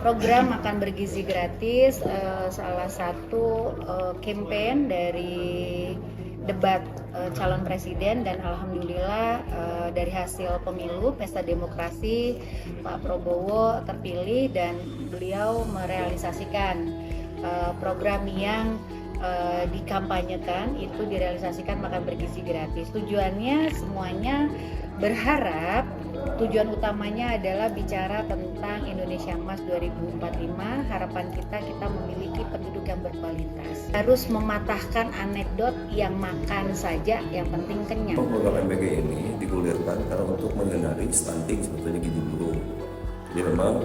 Program makan bergizi gratis salah satu campaign dari debat calon presiden, dan alhamdulillah dari hasil pemilu pesta demokrasi Pak Prabowo terpilih dan beliau merealisasikan program yang dikampanyekan itu direalisasikan makan bergizi gratis. Tujuannya semuanya berharap tujuan utamanya adalah bicara tentang Indonesia Emas 2045. Harapan kita memiliki penduduk yang berkualitas. Harus mematahkan anekdot yang makan saja, yang penting kenyang. Program MBG ini digulirkan karena untuk menghindari stunting, sebetulnya gizi buruk. Jadi memang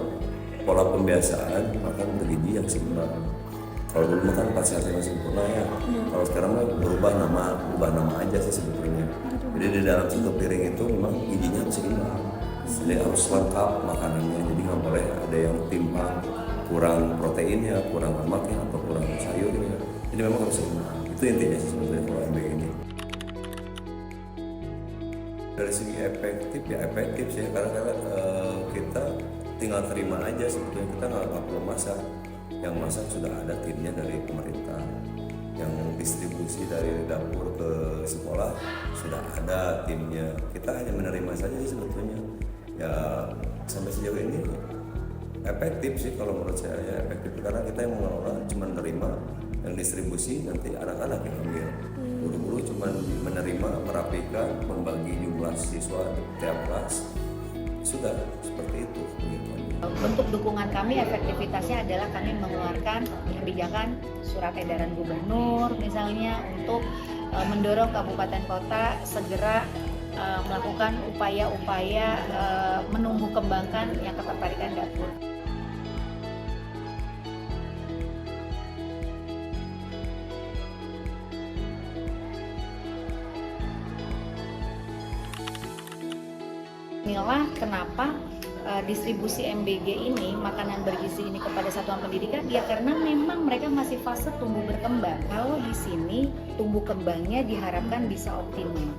pola pembiasaan makan bergizi yang seimbang. Kalau dulu makan 4 sehat yang sempurna ya. Kalau sekarang mah berubah nama aja sih sebetulnya. Jadi di dalam satu piring itu memang gizinya harus seimbang. Jadi harus lengkap makanannya. Jadi nggak boleh ada yang timpang, kurang proteinnya, kurang lemaknya, atau kurang sayurnya. Jadi memang harus seimbang. Itu intinya sih sebetulnya kalau MBG ini. Dari segi efektif ya efektif sih, karena kita tinggal terima aja sebetulnya, kita nggak perlu masak. Yang masak sudah ada timnya dari pemerintah, yang distribusi dari dapur ke sekolah sudah ada timnya, kita hanya menerima saja sih sebetulnya ya. Sampai sejauh ini efektif sih kalau menurut saya ya, efektif karena kita yang mengelola cuma menerima, yang distribusi nanti anak-anak yang ambil, guru-guru cuma menerima, merapikan, membagi jumlah siswa tiap kelas, sudah seperti itu. Bentuk dukungan kami, efektivitasnya adalah kami mengeluarkan kebijakan surat edaran gubernur misalnya untuk mendorong kabupaten kota segera melakukan upaya-upaya menumbuh kembangkan yang ketertarikan dapur. Inilah kenapa distribusi MBG ini, makanan bergizi ini kepada satuan pendidikan, ya karena memang mereka masih fase tumbuh berkembang. Kalau di sini tumbuh kembangnya diharapkan bisa optimal,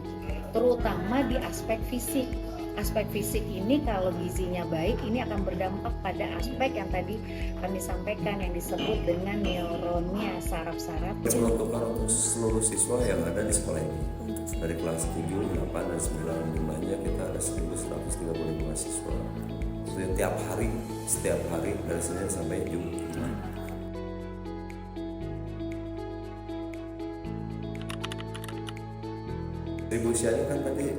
terutama di aspek fisik. Aspek fisik ini kalau gizinya baik, ini akan berdampak pada aspek yang tadi kami sampaikan yang disebut dengan neuronnya, saraf-saraf. Diperuntukkan untuk seluruh siswa yang ada di sekolah ini. Dari kelas 7, 8, dan 9 jumlahnya kita ada 1.135 siswa. Setiap hari dari Senin sampai Jumat. Distribusinya kan tadi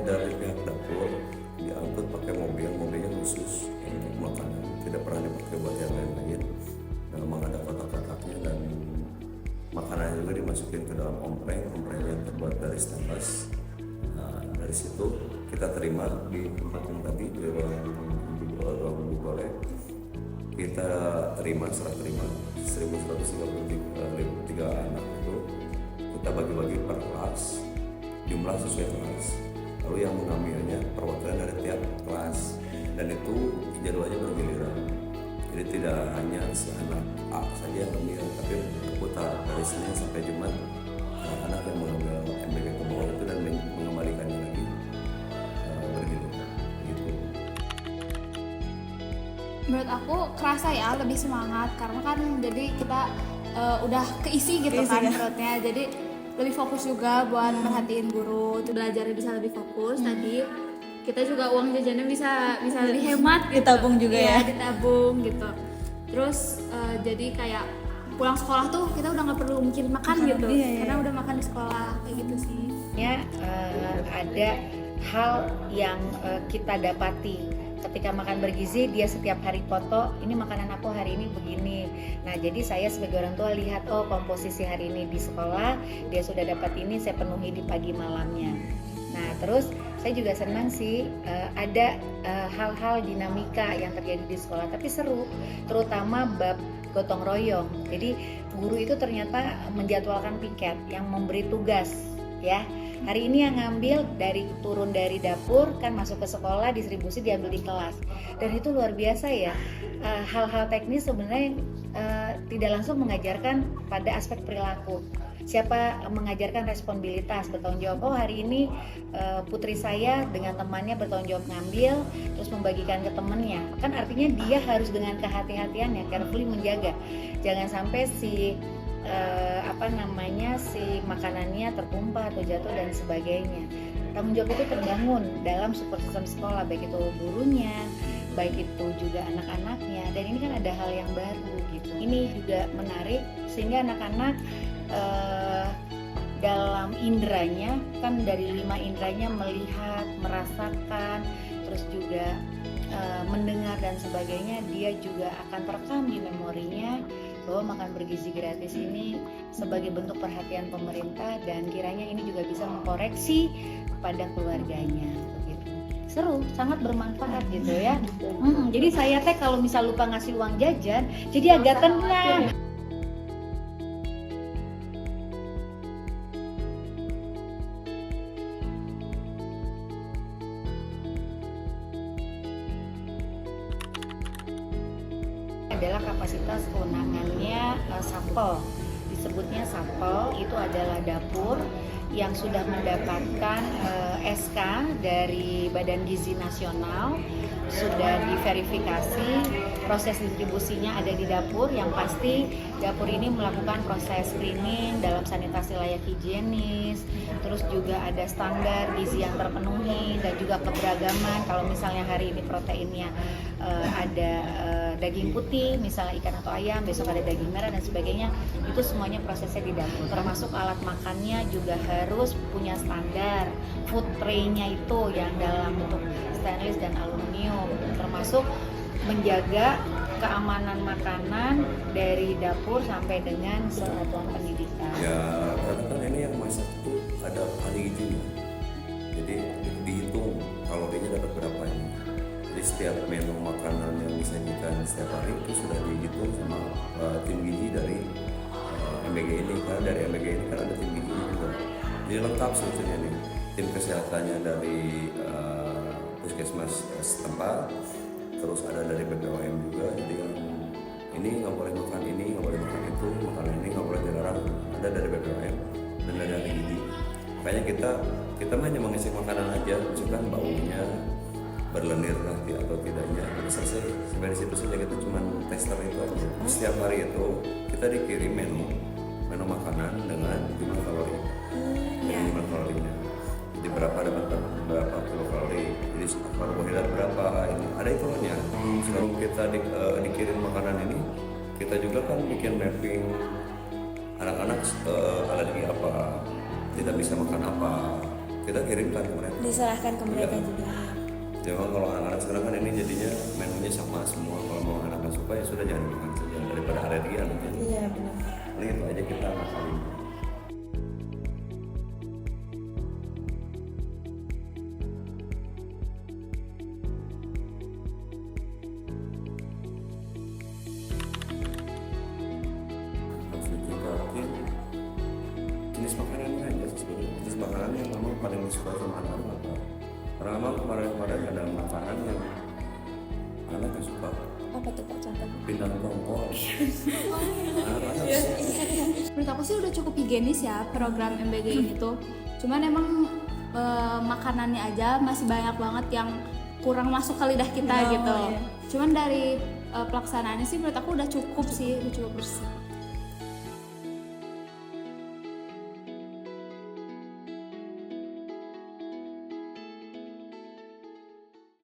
dari pihak dapur diangkut pakai mobilnya khusus untuk makanan, tidak pernah dipakai buat yang lain-lain. Memang ada kotak-kotaknya dan makanannya juga dimasukin ke dalam omprengnya terbuat dari stainless. Nah, dari situ kita terima di tempat yang tadi di ruang boleh kita terima, serah terima 1.133 anak itu kita bagi-bagi per kelas, jumlah sesuai kelas, lalu yang mengambilnya perwakilan dari tiap kelas, dan itu jadwalnya bergiliran. Jadi tidak hanya si anak A saja yang ambil, tapi berputar dari Senin sampai Jumat anak-anak yang mengambil MBG ke bawah itu dan mengembalikannya lagi bergiliran gitu. Menurut aku kerasa ya lebih semangat karena kan jadi kita udah keisi gitu kan perutnya, jadi lebih fokus juga buat merhatiin guru, belajarnya bisa lebih fokus. Tadi kita juga uang jajannya bisa lebih hemat gitu. Ditabung juga ya, ditabung gitu. Terus jadi kayak pulang sekolah tuh kita udah nggak perlu mikirin makan gitu, karena udah makan di sekolah kayak gitu sih. Ada hal yang kita dapati ketika makan bergizi, dia setiap hari foto, ini makanan aku hari ini begini. Nah, jadi saya sebagai orang tua lihat, oh komposisi hari ini di sekolah dia sudah dapat ini, saya penuhi di pagi malamnya. Nah, terus saya juga senang sih ada hal-hal dinamika yang terjadi di sekolah, tapi seru, terutama bab gotong royong. Jadi guru itu ternyata menjadwalkan piket yang memberi tugas, ya. Hari ini yang ngambil turun dari dapur kan masuk ke sekolah, distribusi diambil di kelas, dan itu luar biasa ya. Hal-hal teknis sebenarnya tidak langsung mengajarkan pada aspek perilaku. siapa mengajarkan responsibilitas, bertanggung jawab. Oh hari ini putri saya dengan temannya bertanggung jawab ngambil terus membagikan ke temennya, kan artinya dia harus dengan kehati-hatian ya, carefully menjaga jangan sampai si si makanannya tertumpah atau jatuh dan sebagainya. Tanggung jawab itu terbangun dalam support system sekolah, baik itu gurunya, baik itu juga anak-anaknya, dan ini kan ada hal yang baru gitu. Ini juga menarik sehingga anak-anak dalam indranya, kan dari 5 indranya melihat, merasakan, terus juga mendengar dan sebagainya, dia juga akan terekam di memorinya bahwa makan bergizi gratis ini sebagai bentuk perhatian pemerintah, dan kiranya ini juga bisa mengkoreksi pada keluarganya begitu. Seru, sangat bermanfaat gitu ya. Jadi saya teh kalau misal lupa ngasih uang jajan jadi agak tenang. Adalah kapasitas kewenangannya SAPEL, disebutnya SAPEL itu adalah dapur yang sudah mendapatkan SK dari Badan Gizi Nasional, sudah diverifikasi, proses distribusinya ada di dapur. Yang pasti dapur ini melakukan proses screening dalam sanitasi layak higienis, terus juga ada standar gizi yang terpenuhi dan juga keberagaman. Kalau misalnya hari ini proteinnya ada daging putih, misalnya ikan atau ayam, besok ada daging merah dan sebagainya, itu semuanya prosesnya di dapur. Termasuk alat makannya juga harus punya standar, food tray-nya itu yang dalam bentuk stainless dan aluminium, termasuk menjaga keamanan makanan dari dapur sampai dengan satuan pendidikan. Ya, kan ini yang masak itu ada ahli gizinya, jadi dihitung kalorinya dapat berapa ini. Jadi setiap menu makanan yang disajikan setiap hari itu sudah dihitung sama tim gizi dari MBG ini. Karena dari MBG ini kan ada tim gizi juga, jadi lengkap sebetulnya nih. Tim kesehatannya dari puskesmas setempat, terus ada dari BPOM juga. Jadi yang ini nggak boleh makan ini, nggak boleh makan itu, makanan ini nggak boleh dilarang, ada dari BPOM dan ada dari gizi. Makanya kita hanya mengecek makanan aja, misalkan baunya berlendir nanti atau tidaknya, selesai. Sampai di situ saja, kita cuma tester itu aja. Setiap hari itu kita dikirim menu makanan dengan jumlah kalori, jumlah kalorinya. Jadi berapa kilokalori, jadi karbohidrat berapa, ini ada hitungannya. Sebelum kita dikirim makanan ini, kita juga kan bikin mapping anak-anak alergi apa, tidak bisa makan apa, kita kirimkan ke mereka. Diserahkan ke mereka juga. Jadi kalau anak-anak sekarang kan ini jadinya menunya sama semua. Kalau mau anak-anak suka ya sudah, jangan makan saja daripada alergi anaknya. Iya benar. Ini itu aja kita ngakalin. Harus ditingkatin jenis makanannya aja sebenarnya. Jenis makanan yang memang paling disukai sama anak-anak apa? Karena memang kemarin-kemarin ada makanan yang anak gak suka. Apa tuh Pak contohnya? Pindang tongkol. Anak-anak Menurut aku sih udah cukup higienis ya program MBG ini tuh. Cuman emang makanannya aja masih banyak banget yang kurang masuk ke lidah kita gitu. Iya. Cuman dari pelaksanaannya sih menurut aku udah cukup sih, udah cukup bersih.